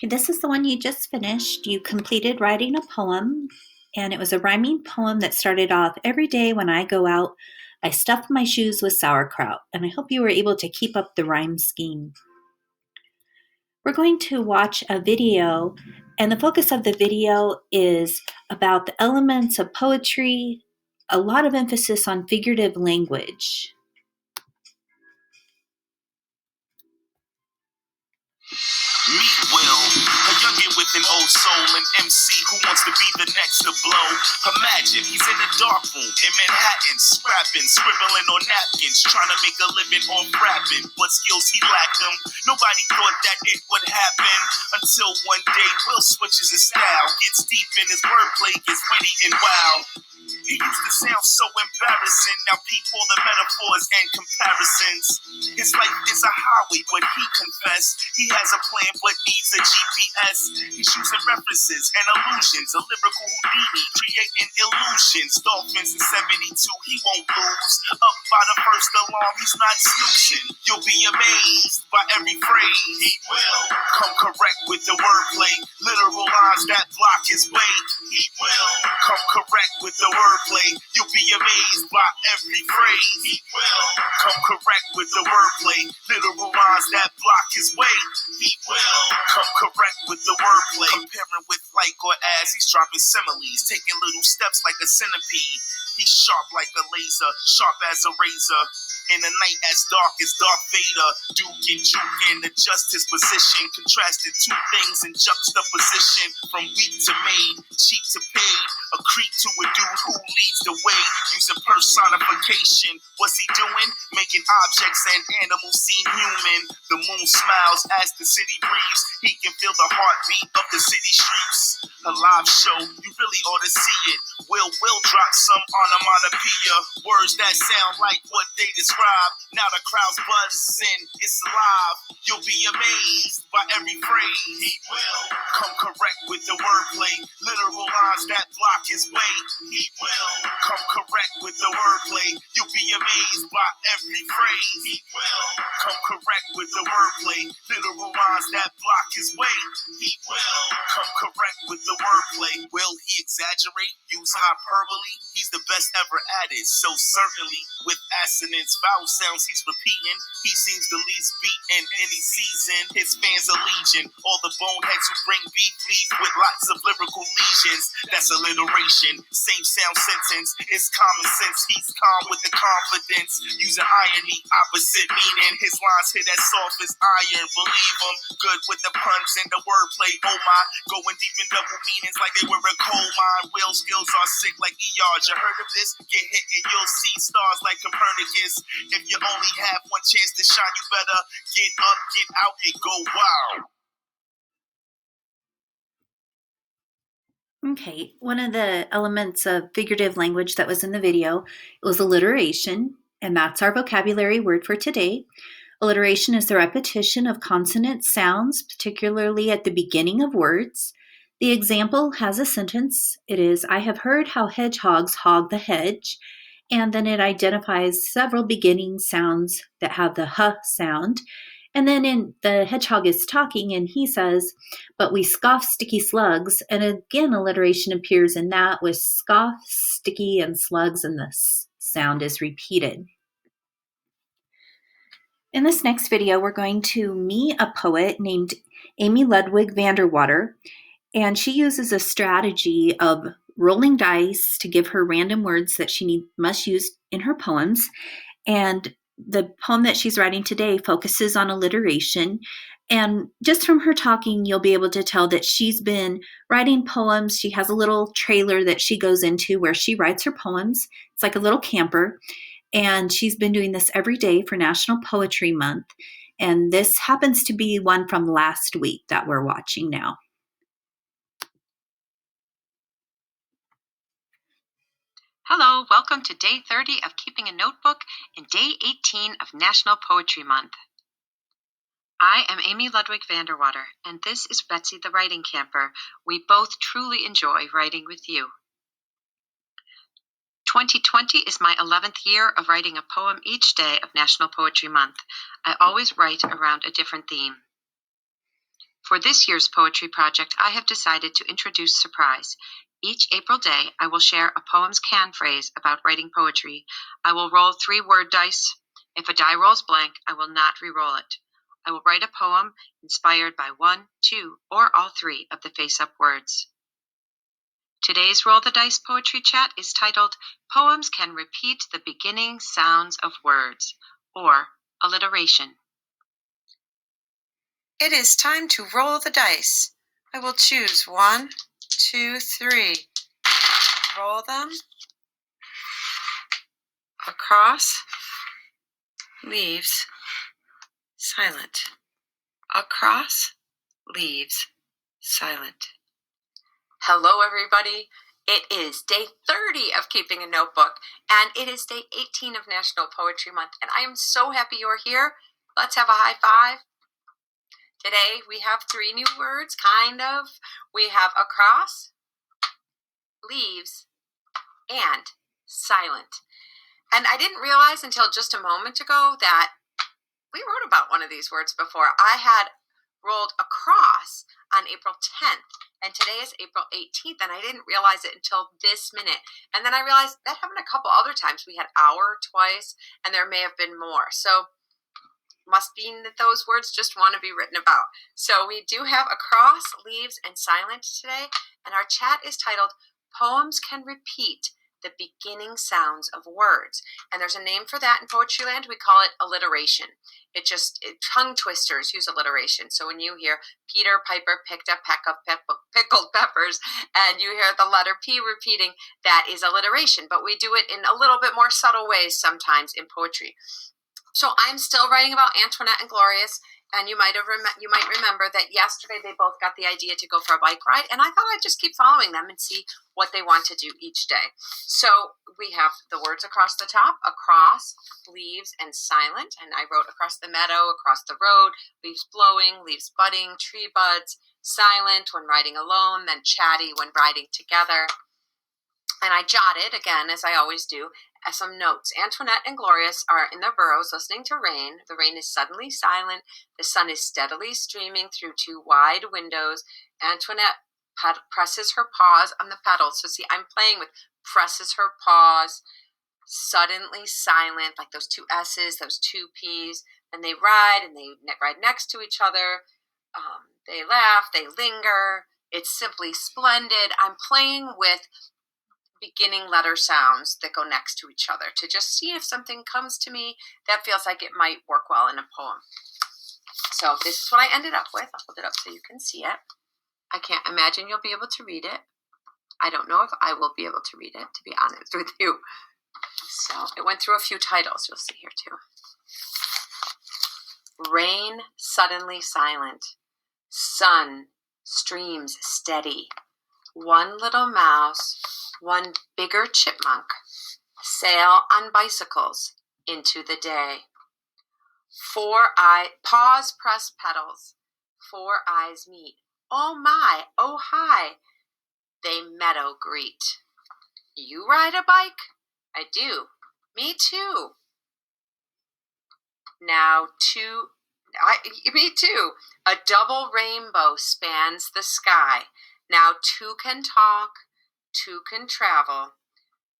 This is the one you just finished. You completed writing a poem, and it was a rhyming poem that started off, "Every day when I go out, I stuff my shoes with sauerkraut." And I hope you were able to keep up the rhyme scheme. We're going to watch a video, and the focus of the video is about the elements of poetry, a lot of emphasis on figurative language. Meet Will, a youngin' with an old soul, an MC who wants to be the next to blow. Imagine he's in a dark room in Manhattan, scrapping, scribbling on napkins, trying to make a living on rapping. What skills he lacked him, nobody thought that it would happen. Until one day, Will switches his style, gets deep in his wordplay, gets witty and wild. He used to sound so embarrassing, now people the metaphors and comparisons. His life is a highway, but he confessed he has a plan but needs a GPS. He's using references and illusions, a lyrical Houdini, creating illusions. Dolphins in 72, he won't lose. Up by the first alarm, he's not snoozing. You'll be amazed by every phrase. He will come correct with the wordplay, literal lines that block his way. He will come correct with the wordplay. You'll be amazed by every phrase. He will come correct with the wordplay, literal lines that block his way. He will come correct with the wordplay. Comparing with like or as, he's dropping similes, taking little steps like a centipede. He's sharp like a laser, sharp as a razor. In a night as dark as Darth Vader, Duke and Juke and adjust his position, contrasting two things in juxtaposition, from weak to made, cheap to paid, a creep to a dude who leads the way, using personification. What's he doing? Making objects and animals seem human. The moon smiles as the city breathes. He can feel the heartbeat of the city streets. A live show, you really ought to see it. Will drop some onomatopoeia, words that sound like what they describe. Now the crowd's buzzing, it's alive. You'll be amazed by every phrase. He will come correct with the wordplay, literal lines that block his way. He will come correct with the wordplay. You'll be amazed by every phrase. He will come correct with the wordplay, literal lines that block his way. He will come correct with the wordplay. Will he exaggerate, use hyperbole? He's the best ever at it, so certainly with assonance, vowel sounds he's repeating. He seems the least beat in any season. His fans are legion. All the boneheads who bring beef leave with lots of lyrical lesions. That's alliteration. Same sound sentence. It's common sense. He's calm with the confidence, using irony, opposite meaning. His lines hit as soft as iron. Believe him. Good with the puns and the wordplay. Oh my, going deep in double meanings like they were a coal mine. Will skills are sick like ERs. You heard of this? Get hit and you'll see stars like Copernicus. If you only have one chance to shine, you better get up, get out, and go wild. Okay, one of the elements of figurative language that was in the video was alliteration, and that's our vocabulary word for today. Alliteration is the repetition of consonant sounds, particularly at the beginning of words. The example has a sentence. It is, "I have heard how hedgehogs hog the hedge," and then it identifies several beginning sounds that have the "h" sound. And then the hedgehog is talking and he says, "But we scoff sticky slugs." And again, alliteration appears in that with scoff, sticky, and slugs, and the "s" sound is repeated. In this next video, we're going to meet a poet named Amy Ludwig Vanderwater, and she uses a strategy of rolling dice to give her random words that she must use in her poems. And the poem that she's writing today focuses on alliteration. And just from her talking, you'll be able to tell that she's been writing poems. She has a little trailer that she goes into where she writes her poems. It's like a little camper. And she's been doing this every day for National Poetry Month. And this happens to be one from last week that we're watching now. Hello, welcome to day 30 of Keeping a Notebook and day 18 of National Poetry Month. I am Amy Ludwig Vanderwater, and this is Betsy the Writing Camper. We both truly enjoy writing with you. 2020 is my 11th year of writing a poem each day of National Poetry Month. I always write around a different theme. For this year's poetry project, I have decided to introduce surprise. Each April day, I will share a poem's can phrase about writing poetry. I will roll 3 word dice. If a die rolls blank, I will not re-roll it. I will write a poem inspired by 1, 2, or all 3 of the face-up words. Today's Roll the Dice poetry chat is titled Poems Can Repeat the Beginning Sounds of Words, or alliteration. It is time to roll the dice. I will choose 1, 2, 3. Roll them across, leaves, silent. Across, leaves, silent. Hello, everybody. It is day 30 of Keeping a Notebook, and it is day 18 of National Poetry Month, and I am so happy you're here. Let's have a high five. Today, we have 3 new words, kind of. We have across, leaves, and silent. And I didn't realize until just a moment ago that we wrote about one of these words before. I had rolled across on April 10th, and today is April 18th, and I didn't realize it until this minute. And then I realized that happened a couple other times. We had hour twice, and there may have been more. So must mean that those words just want to be written about. So we do have across, leaves, and silent today, and our chat is titled Poems Can Repeat the Beginning Sounds of Words. And there's a name for that in Poetryland. We call it alliteration. Tongue twisters use alliteration. So when you hear Peter Piper picked a peck of pickled peppers, and you hear the letter P repeating, that is alliteration. But we do it in a little bit more subtle ways sometimes in poetry. So I'm still writing about Antoinette and Glorious, and you might remember that yesterday they both got the idea to go for a bike ride, and I thought I'd just keep following them and see what they want to do each day. So we have the words across the top: across, leaves, and silent. And I wrote across the meadow, across the road, leaves blowing, leaves budding, tree buds, silent when riding alone, then chatty when riding together. And I jotted, again, as I always do, some notes. Antoinette and Glorious are in their burrows listening to rain. The rain is suddenly silent. The sun is steadily streaming through 2 wide windows. Antoinette presses her paws on the pedals. So see, I'm playing with presses her paws, suddenly silent, like those 2 S's, those 2 P's. And they ride, and they ride next to each other. They laugh, they linger. It's simply splendid. I'm playing with beginning letter sounds that go next to each other to just see if something comes to me that feels like it might work well in a poem. So this is what I ended up with. I'll hold it up so you can see it. I can't imagine you'll be able to read it. I don't know if I will be able to read it, to be honest with you. So it went through a few titles. You'll see here too. Rain suddenly silent. Sun streams steady. One little mouse, one bigger chipmunk, sail on bicycles into the day. 4 paws press pedals, 4 eyes meet. Oh my, oh hi, they meadow greet. You ride a bike? I do. Me too. Me too. A double rainbow spans the sky. Now 2 can talk, 2 can travel,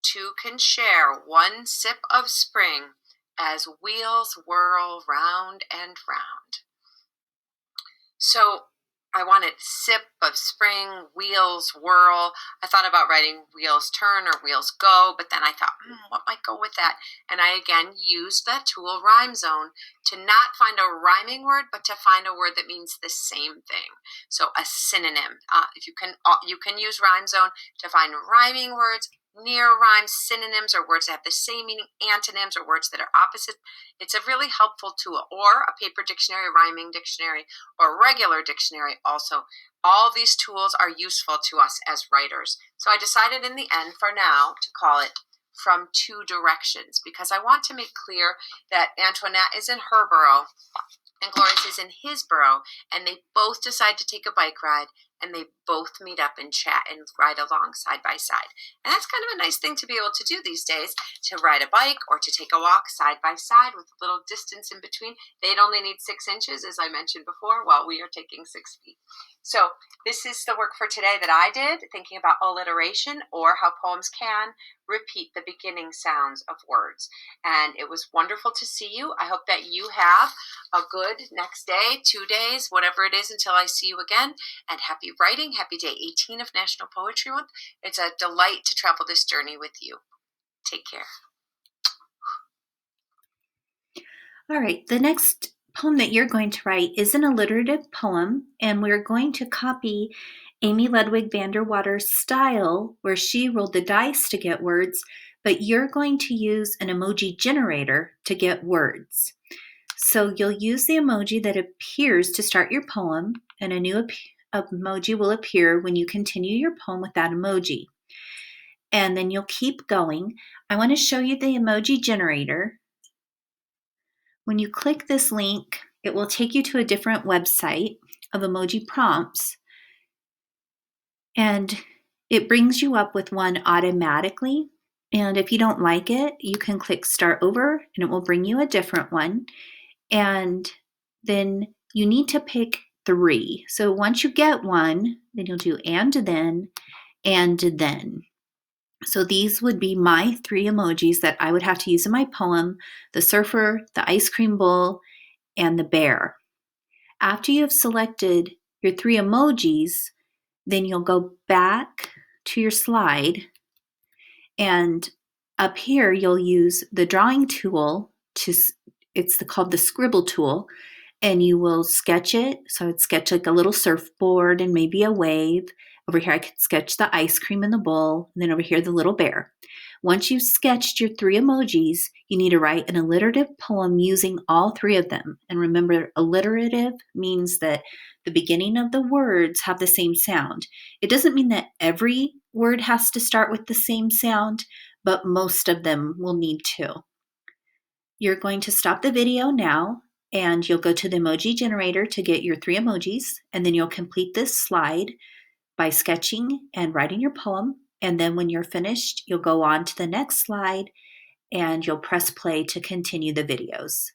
2 can share 1 sip of spring as wheels whirl round and round. So I wanted sip of spring, wheels whirl. I thought about writing wheels turn or wheels go, but then I thought, what might go with that? And I again used that tool Rhyme Zone to not find a rhyming word, but to find a word that means the same thing. So a synonym. You can use Rhyme Zone to find rhyming words, near rhyme synonyms, or words that have the same meaning, antonyms, or words that are opposite. It's a really helpful tool. Or a paper dictionary, rhyming dictionary, or regular dictionary also. All these tools are useful to us as writers. So I decided in the end for now to call it From 2 Directions, because I want to make clear that Antoinette is in her burrow and Glorious is in his burrow, and they both decide to take a bike ride, and they both meet up and chat and ride along side by side. And that's kind of a nice thing to be able to do these days, to ride a bike or to take a walk side by side with a little distance in between. They'd only need 6 inches, as I mentioned before, while we are taking 6 feet. So this is the work for today that I did, thinking about alliteration or how poems can repeat the beginning sounds of words. And it was wonderful to see you. I hope that you have a good next day, 2 days, whatever it is, until I see you again. And happy writing. Happy day 18 of National Poetry Month. It's a delight to travel this journey with you. Take care. All right, the next poem that you're going to write is an alliterative poem, and we're going to copy Amy Ludwig van der Water's style, where she rolled the dice to get words, but you're going to use an emoji generator to get words. So you'll use the emoji that appears to start your poem, and a new emoji will appear when you continue your poem with that emoji. And then you'll keep going. I want to show you the emoji generator. When you click this link, it will take you to a different website of emoji prompts, and it brings you up with one automatically. And if you don't like it, you can click start over and it will bring you a different one. And then you need to pick 3. So once you get one, then you'll do and then. So these would be my 3 emojis that I would have to use in my poem: the surfer, the ice cream bowl, and the bear. After you have selected your 3 emojis, then you'll go back to your slide, and up here you'll use the drawing tool it's called the scribble tool, and you will sketch it. So I'd sketch like a little surfboard and maybe a wave. Over here I could sketch the ice cream in the bowl, and then over here the little bear. Once you've sketched your 3 emojis, you need to write an alliterative poem using all 3 of them. And remember, alliterative means that the beginning of the words have the same sound. It doesn't mean that every word has to start with the same sound, but most of them will need to. You're going to stop the video now, and you'll go to the emoji generator to get your 3 emojis, and then you'll complete this slide by sketching and writing your poem. And then when you're finished, you'll go on to the next slide and you'll press play to continue the videos.